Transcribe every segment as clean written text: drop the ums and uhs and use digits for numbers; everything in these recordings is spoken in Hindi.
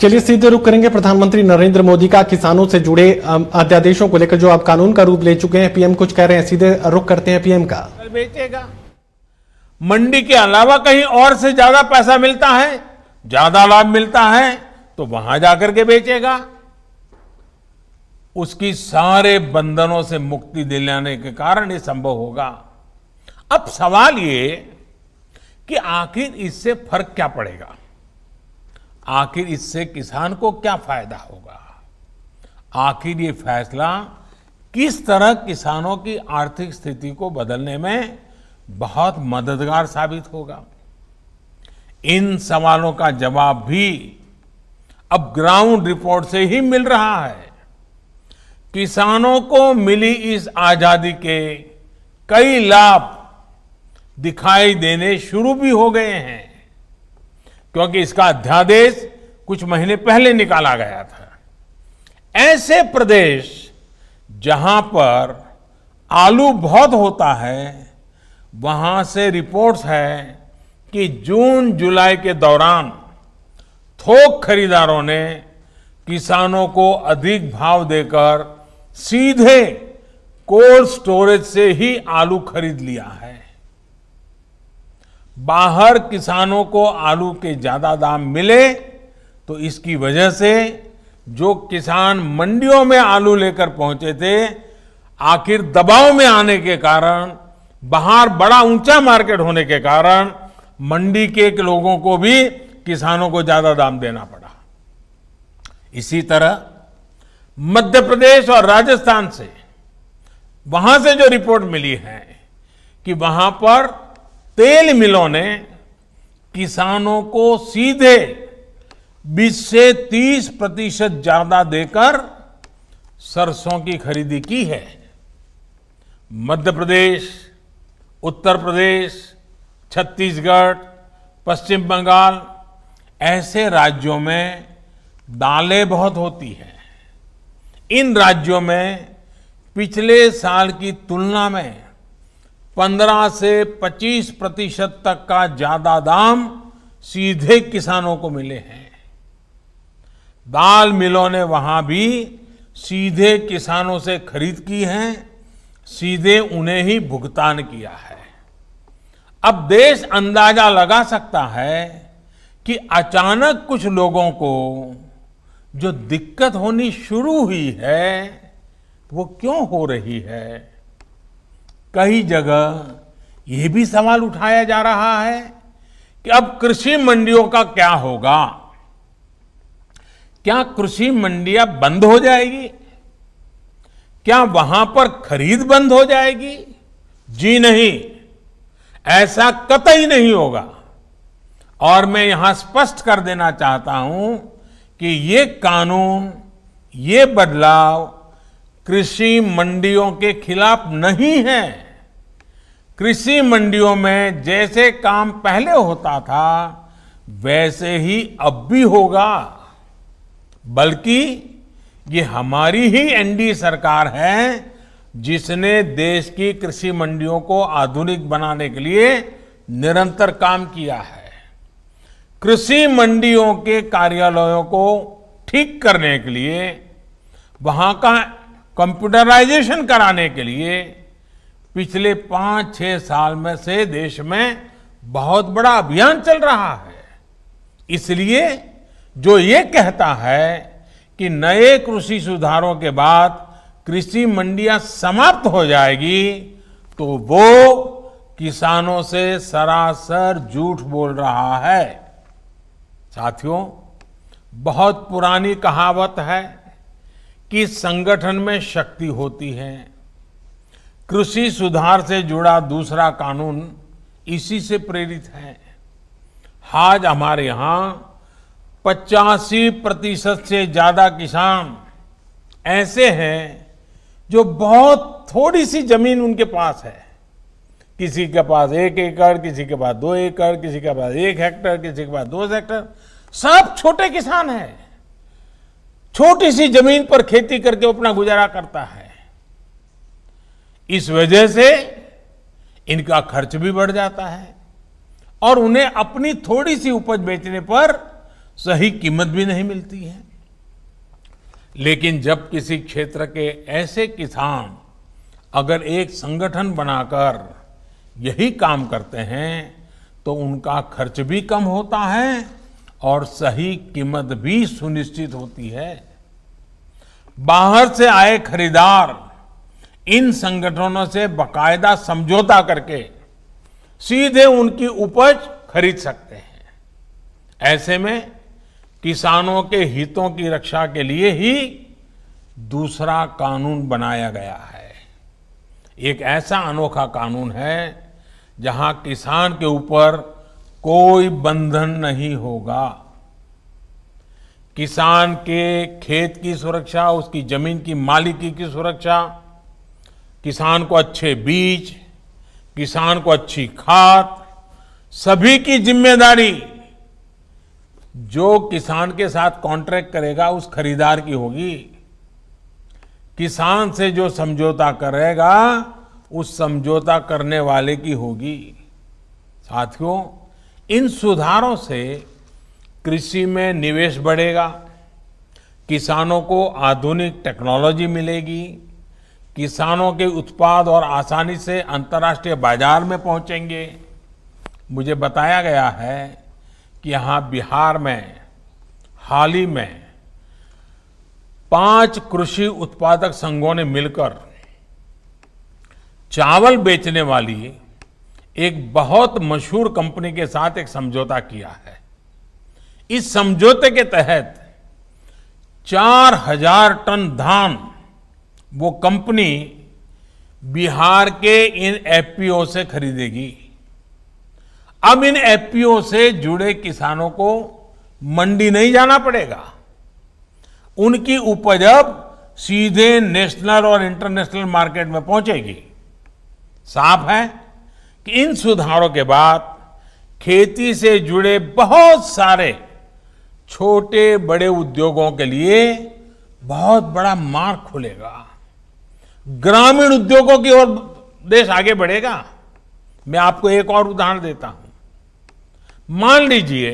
चलिए सीधे रुख करेंगे प्रधानमंत्री नरेंद्र मोदी का किसानों से जुड़े अध्यादेशों को लेकर जो आप कानून का रूप ले चुके हैं। पीएम कुछ कह रहे हैं, सीधे रुख करते हैं पीएम का। बेचेगा, मंडी के अलावा कहीं और से ज्यादा पैसा मिलता है, ज्यादा लाभ मिलता है तो वहां जाकर के बेचेगा। उसकी सारे बंधनों से मुक्ति दिलाने के कारण ये संभव होगा। अब सवाल ये कि आखिर इससे फर्क क्या पड़ेगा, आखिर इससे किसान को क्या फायदा होगा, आखिर ये फैसला किस तरह किसानों की आर्थिक स्थिति को बदलने में बहुत मददगार साबित होगा। इन सवालों का जवाब भी अब ग्राउंड रिपोर्ट से ही मिल रहा है। किसानों को मिली इस आजादी के कई लाभ दिखाई देने शुरू भी हो गए हैं, क्योंकि इसका अध्यादेश कुछ महीने पहले निकाला गया था। ऐसे प्रदेश जहां पर आलू बहुत होता है, वहां से रिपोर्ट्स है कि जून जुलाई के दौरान थोक खरीदारों ने किसानों को अधिक भाव देकर सीधे कोल्ड स्टोरेज से ही आलू खरीद लिया है। बाहर किसानों को आलू के ज्यादा दाम मिले तो इसकी वजह से जो किसान मंडियों में आलू लेकर पहुंचे थे, आखिर दबाव में आने के कारण, बाहर बड़ा ऊंचा मार्केट होने के कारण मंडी के लोगों को भी किसानों को ज्यादा दाम देना पड़ा। इसी तरह मध्य प्रदेश और राजस्थान से, वहां से जो रिपोर्ट मिली है कि वहां पर तेल मिलों ने किसानों को सीधे 20 से 30% ज्यादा देकर सरसों की खरीदी की है। मध्य प्रदेश, उत्तर प्रदेश, छत्तीसगढ़, पश्चिम बंगाल ऐसे राज्यों में दालें बहुत होती हैं। इन राज्यों में पिछले साल की तुलना में 15 से 25% तक का ज्यादा दाम सीधे किसानों को मिले हैं। दाल मिलों ने वहां भी सीधे किसानों से खरीद की है, सीधे उन्हें ही भुगतान किया है। अब देश अंदाजा लगा सकता है कि अचानक कुछ लोगों को जो दिक्कत होनी शुरू हुई है वो क्यों हो रही है। कई जगह यह भी सवाल उठाया जा रहा है कि अब कृषि मंडियों का क्या होगा। क्या कृषि मंडियां बंद हो जाएगी? क्या वहां पर खरीद बंद हो जाएगी? जी नहीं, ऐसा कतई नहीं होगा। और मैं यहां स्पष्ट कर देना चाहता हूं कि ये कानून, ये बदलाव कृषि मंडियों के खिलाफ नहीं है। कृषि मंडियों में जैसे काम पहले होता था वैसे ही अब भी होगा, बल्कि ये हमारी ही एनडीए सरकार है जिसने देश की कृषि मंडियों को आधुनिक बनाने के लिए निरंतर काम किया है। कृषि मंडियों के कार्यालयों को ठीक करने के लिए, वहां का कंप्यूटराइजेशन कराने के लिए पिछले 5-6 साल में से देश में बहुत बड़ा अभियान चल रहा है। इसलिए जो ये कहता है कि नए कृषि सुधारों के बाद कृषि मंडियां समाप्त हो जाएगी, तो वो किसानों से सरासर झूठ बोल रहा है। साथियों, बहुत पुरानी कहावत है कि संगठन में शक्ति होती है। कृषि सुधार से जुड़ा दूसरा कानून इसी से प्रेरित है। आज हमारे यहां 85% से ज्यादा किसान ऐसे हैं जो बहुत थोड़ी सी जमीन उनके पास है। किसी के पास 1 एकड़, किसी के पास 2 एकड़, किसी के पास 1 हेक्टेयर, किसी के पास 2 हेक्टेयर। सब छोटे किसान हैं, छोटी सी जमीन पर खेती करके अपना गुजारा करता है। इस वजह से इनका खर्च भी बढ़ जाता है और उन्हें अपनी थोड़ी सी उपज बेचने पर सही कीमत भी नहीं मिलती है। लेकिन जब किसी क्षेत्र के ऐसे किसान अगर एक संगठन बनाकर यही काम करते हैं तो उनका खर्च भी कम होता है और सही कीमत भी सुनिश्चित होती है। बाहर से आए खरीदार इन संगठनों से बाकायदा समझौता करके सीधे उनकी उपज खरीद सकते हैं। ऐसे में किसानों के हितों की रक्षा के लिए ही दूसरा कानून बनाया गया है। एक ऐसा अनोखा कानून है जहां किसान के ऊपर कोई बंधन नहीं होगा। किसान के खेत की सुरक्षा, उसकी जमीन की मालिकी की सुरक्षा, किसान को अच्छे बीज, किसान को अच्छी खाद, सभी की जिम्मेदारी जो किसान के साथ कॉन्ट्रैक्ट करेगा उस खरीदार की होगी। किसान से जो समझौता करेगा उस समझौता करने वाले की होगी। साथियों, इन सुधारों से कृषि में निवेश बढ़ेगा, किसानों को आधुनिक टेक्नोलॉजी मिलेगी, किसानों के उत्पाद और आसानी से अंतर्राष्ट्रीय बाजार में पहुंचेंगे। मुझे बताया गया है कि यहां बिहार में हाल ही में 5 कृषि उत्पादक संघों ने मिलकर चावल बेचने वाली एक बहुत मशहूर कंपनी के साथ एक समझौता किया है। इस समझौते के तहत 4000 टन धान वो कंपनी बिहार के इन एफपीओ से खरीदेगी। अब इन एफपीओ से जुड़े किसानों को मंडी नहीं जाना पड़ेगा। उनकी उपज अब सीधे नेशनल और इंटरनेशनल मार्केट में पहुंचेगी। साफ है कि इन सुधारों के बाद खेती से जुड़े बहुत सारे छोटे बड़े उद्योगों के लिए बहुत बड़ा मार्ग खुलेगा। ग्रामीण उद्योगों की ओर देश आगे बढ़ेगा। मैं आपको एक और उदाहरण देता हूं। मान लीजिए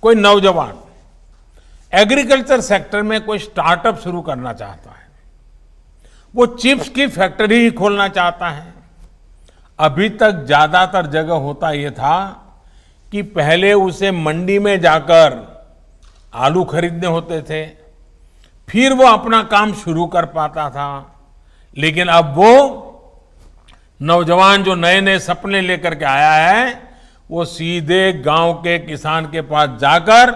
कोई नौजवान एग्रीकल्चर सेक्टर में कोई स्टार्टअप शुरू करना चाहता है, वो चिप्स की फैक्ट्री ही खोलना चाहता है। अभी तक ज्यादातर जगह होता यह था कि पहले उसे मंडी में जाकर आलू खरीदने होते थे, फिर वो अपना काम शुरू कर पाता था। लेकिन अब वो नौजवान जो नए नए सपने लेकर के आया है, वो सीधे गांव के किसान के पास जाकर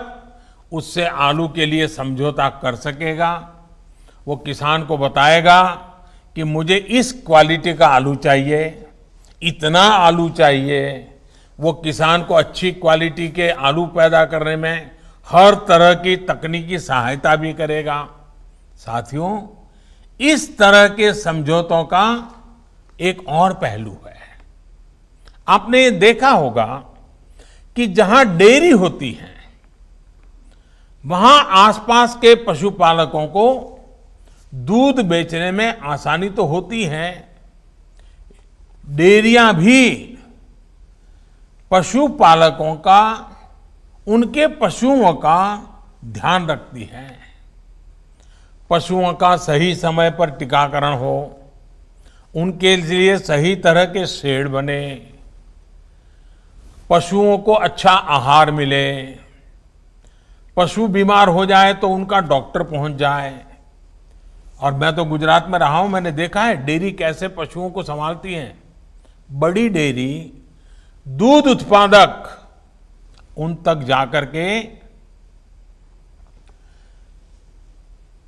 उससे आलू के लिए समझौता कर सकेगा। वो किसान को बताएगा कि मुझे इस क्वालिटी का आलू चाहिए, इतना आलू चाहिए। वो किसान को अच्छी क्वालिटी के आलू पैदा करने में हर तरह की तकनीकी सहायता भी करेगा। साथियों, इस तरह के समझौतों का एक और पहलू है। आपने ये देखा होगा कि जहां डेयरी होती है वहां आसपास के पशुपालकों को दूध बेचने में आसानी तो होती है। डेयरियां भी पशुपालकों का, उनके पशुओं का ध्यान रखती है। पशुओं का सही समय पर टीकाकरण हो, उनके लिए सही तरह के शेड बने, पशुओं को अच्छा आहार मिले, पशु बीमार हो जाए तो उनका डॉक्टर पहुंच जाए। और मैं तो गुजरात में रहा हूं, मैंने देखा है डेयरी कैसे पशुओं को संभालती है। बड़ी डेयरी दूध उत्पादक उन तक जाकर के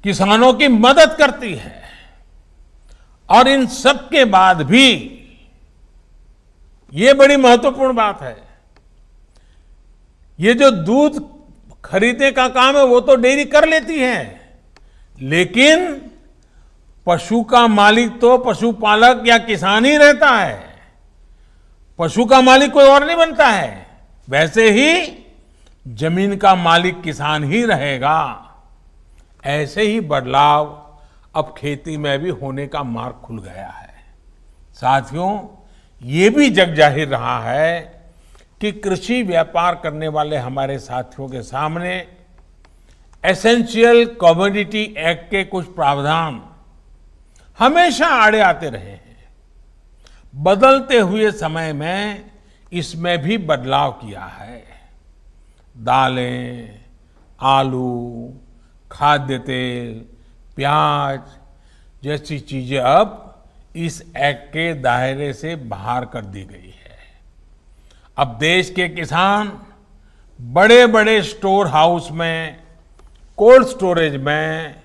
किसानों की मदद करती है। और इन सब के बाद भी ये बड़ी महत्वपूर्ण बात है, ये जो दूध खरीदने का काम है वो तो डेयरी कर लेती है, लेकिन पशु का मालिक तो पशुपालक या किसान ही रहता है। पशु का मालिक कोई और नहीं बनता है। वैसे ही जमीन का मालिक किसान ही रहेगा। ऐसे ही बदलाव अब खेती में भी होने का मार्ग खुल गया है। साथियों, ये भी जग जाहिर रहा है कि कृषि व्यापार करने वाले हमारे साथियों के सामने एसेंशियल कमोडिटी एक्ट के कुछ प्रावधान हमेशा आड़े आते रहे हैं। बदलते हुए समय में इसमें भी बदलाव किया है। दालें, आलू, खाद्य तेल, प्याज जैसी चीजें अब इस एक्ट के दायरे से बाहर कर दी गई है। अब देश के किसान बड़े बड़े स्टोर हाउस में, कोल्ड स्टोरेज में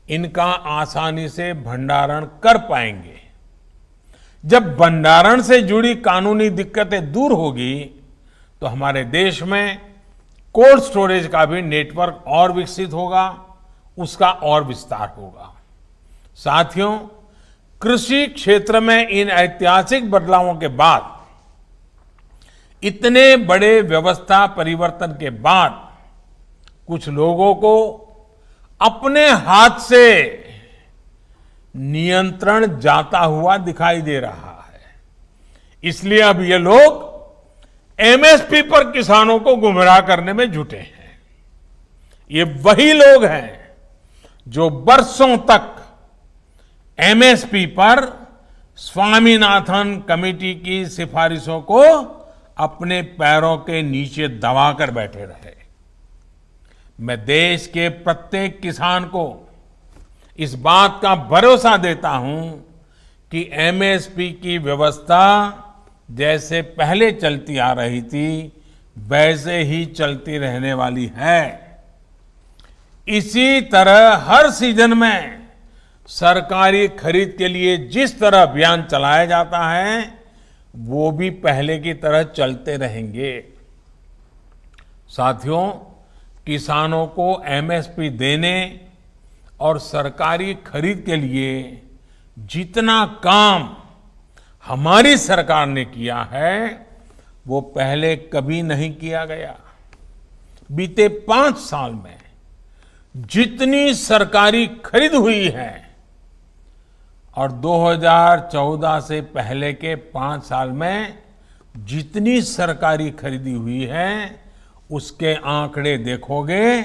इनका आसानी से भंडारण कर पाएंगे। जब भंडारण से जुड़ी कानूनी दिक्कतें दूर होगी तो हमारे देश में कोल्ड स्टोरेज का भी नेटवर्क और विकसित होगा, उसका और विस्तार होगा। साथियों, कृषि क्षेत्र में इन ऐतिहासिक बदलावों के बाद, इतने बड़े व्यवस्था परिवर्तन के बाद कुछ लोगों को अपने हाथ से नियंत्रण जाता हुआ दिखाई दे रहा है। इसलिए अब ये लोग एमएसपी पर किसानों को गुमराह करने में जुटे हैं। ये वही लोग हैं जो बरसों तक एमएसपी पर स्वामीनाथन कमेटी की सिफारिशों को अपने पैरों के नीचे दबाकर बैठे रहे। मैं देश के प्रत्येक किसान को इस बात का भरोसा देता हूं कि एमएसपी की व्यवस्था जैसे पहले चलती आ रही थी वैसे ही चलती रहने वाली है। इसी तरह हर सीजन में सरकारी खरीद के लिए जिस तरह अभियान चलाया जाता है वो भी पहले की तरह चलते रहेंगे। साथियों, किसानों को एमएसपी देने और सरकारी खरीद के लिए जितना काम हमारी सरकार ने किया है वो पहले कभी नहीं किया गया। बीते 5 साल में जितनी सरकारी खरीद हुई है और 2014 से पहले के 5 साल में जितनी सरकारी खरीदी हुई है उसके आंकड़े देखोगे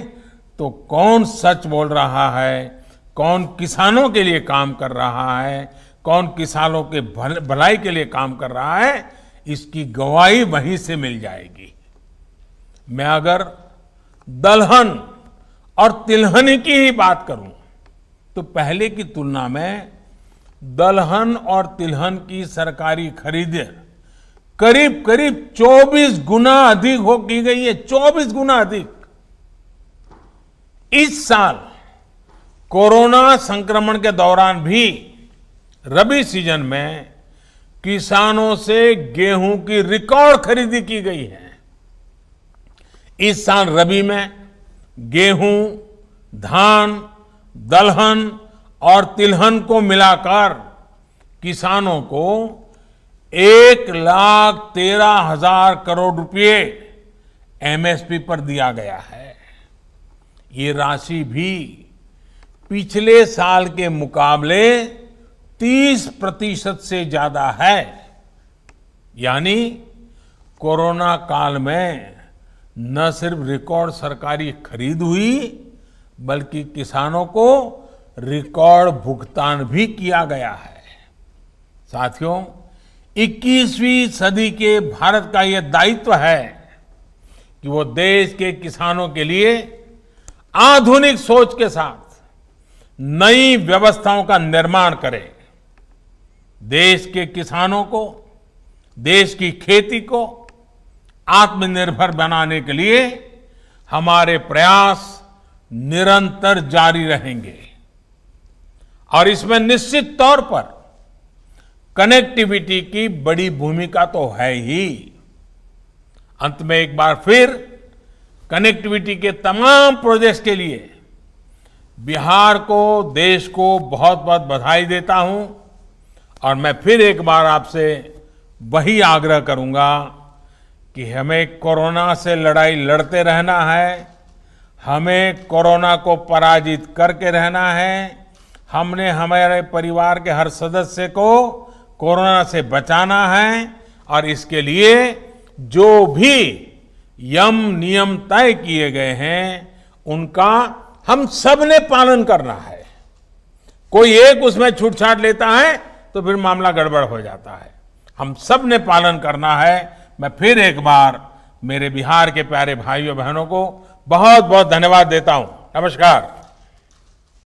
तो कौन सच बोल रहा है, कौन किसानों के लिए काम कर रहा है, कौन किसानों के भलाई के लिए काम कर रहा है, इसकी गवाही वहीं से मिल जाएगी। मैं अगर दलहन और तिलहन की ही बात करूं तो पहले की तुलना में दलहन और तिलहन की सरकारी खरीद करीब करीब 24 गुना अधिक हो की गई है। 24 गुना अधिक। इस साल कोरोना संक्रमण के दौरान भी रबी सीजन में किसानों से गेहूं की रिकॉर्ड खरीदी की गई है। इस साल रबी में गेहूं, धान, दलहन और तिलहन को मिलाकर किसानों को 1,13,000 करोड़ रुपए एमएसपी पर दिया गया है। ये राशि भी पिछले साल के मुकाबले 30% से ज्यादा है। यानी कोरोना काल में न सिर्फ रिकॉर्ड सरकारी खरीद हुई बल्कि किसानों को रिकॉर्ड भुगतान भी किया गया है। साथियों, 21वीं सदी के भारत का यह दायित्व है कि वो देश के किसानों के लिए आधुनिक सोच के साथ नई व्यवस्थाओं का निर्माण करे। देश के किसानों को, देश की खेती को आत्मनिर्भर बनाने के लिए हमारे प्रयास निरंतर जारी रहेंगे और इसमें निश्चित तौर पर कनेक्टिविटी की बड़ी भूमिका तो है ही। अंत में एक बार फिर कनेक्टिविटी के तमाम प्रोजेक्ट्स के लिए बिहार को, देश को बहुत बहुत बधाई देता हूं और मैं फिर एक बार आपसे वही आग्रह करूंगा कि हमें कोरोना से लड़ाई लड़ते रहना है, हमें कोरोना को पराजित करके रहना है। हमने हमारे परिवार के हर सदस्य को कोरोना से बचाना है और इसके लिए जो भी यम नियम तय किए गए हैं उनका हम सब ने पालन करना है। कोई एक उसमें छूटछाट लेता है तो फिर मामला गड़बड़ हो जाता है। हम सब ने पालन करना है। मैं फिर एक बार मेरे बिहार के प्यारे भाइयों बहनों को बहुत बहुत धन्यवाद देता हूं। नमस्कार।